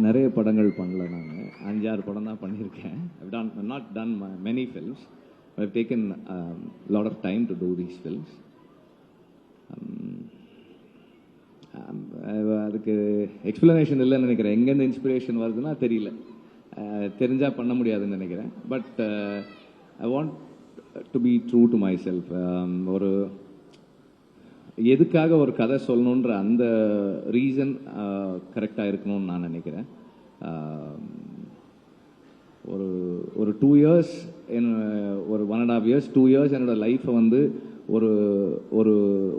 நிறைய படங்கள் பண்ணல. நான் 5-6 படம் தான் பண்ணியிருக்கேன். Not done many films. I've taken a lot of time to do these films. அதுக்கு எக்ஸ்பிளனேஷன் இல்லைன்னு நினைக்கிறேன். எங்கேருந்து இன்ஸ்பிரேஷன் வருதுன்னா தெரியல, தெரிஞ்சால் பண்ண முடியாதுன்னு நினைக்கிறேன். But I want to be true to my self. ஒரு எதுக்காக ஒரு கதை சொல்லணுன்ற அந்த ரீசன் கரெக்டாக இருக்கணும்னு நான் நினைக்கிறேன். ஒரு 2 years, ஒரு 1.5 years 2 years என்னோட லைஃப்பை வந்து ஒரு ஒரு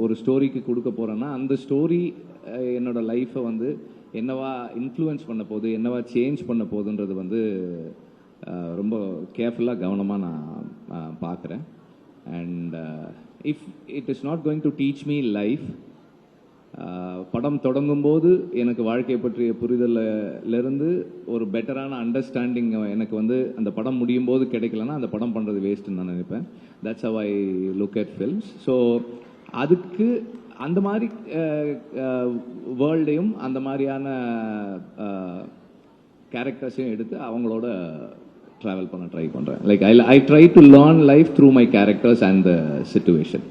ஒரு ஸ்டோரிக்கு கொடுக்க போகிறேன்னா அந்த ஸ்டோரி என்னோட லைஃப்பை வந்து என்னவா இன்ஃப்ளூயன்ஸ் பண்ண போகுது, என்னவா சேஞ்ச் பண்ண போகுதுன்றது வந்து ரொம்ப கேர்ஃபுல்லாக கவனமாக நான் பார்க்குறேன். And if it is not going to teach me life, படம் தொடங்கும்போது எனக்கு வாழ்க்கை பற்றிய புரிதலிருந்து ஒரு பெட்டரான அண்டர்ஸ்டாண்டிங் எனக்கு வந்து அந்த படம் முடியும் போது கிடைக்கலன்னா அந்த படம் பண்ணுறது வேஸ்ட்டுன்னு நான் நினைப்பேன். That's how I look at films. So அதுக்கு அந்த மாதிரி வேர்ல்டையும் அந்த மாதிரியான கேரக்டர்ஸையும் எடுத்து அவங்களோட ட்ராவல் பண்ண ட்ரை பண்ணுறேன். Like I try to learn life through my characters and the situation.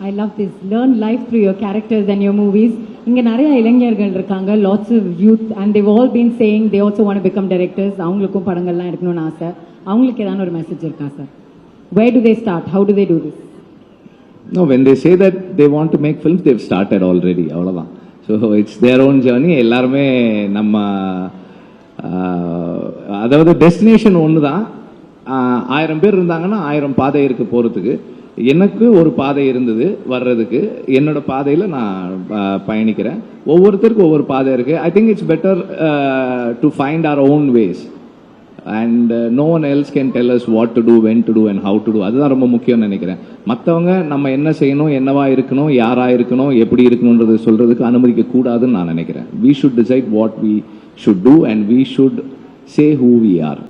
I love this. Learn life through your characters and your movies. இங்க நிறைய இளைஞர்கள் இருக்காங்க, lots of youth, and they've all been saying they also want to become directors. அவங்களுக்கும் படங்கள்லாம் எடுக்கணும்னு ஆசை. அவங்களுக்கு ஏதாவது ஒரு மெசேஜ் இருக்கா sir? Where do they start? How do they do this? No, when they say that they want to make films, they've started already. அவ்வளவுதான். So it's their own journey. எல்லாருமே நம்ம அதாவது டெஸ்டினேஷன் ஒன்று தான். 1000 பேர் இருந்தாங்கன்னா 1000 பாதை இருக்கு போகிறதுக்கு. எனக்கு ஒரு பாதை இருந்தது வர்றதுக்கு. என்னோட பாதையில் நான் பயணிக்கிறேன். ஒவ்வொருத்தருக்கும் ஒவ்வொரு பாதை இருக்கு. I think it's better to find our own ways and no one else can tell us what to do, when to do and how to do. அதுதான் ரொம்ப முக்கியம்னு நினைக்கிறேன். மற்றவங்க நம்ம என்ன செய்யணும், என்னவா இருக்கணும், யாரா இருக்கணும், எப்படி இருக்கணும்ன்றது சொல்றதுக்கு அனுமதிக்க கூடாதுன்னு நான் நினைக்கிறேன். We should decide what we should do and we should say who we are.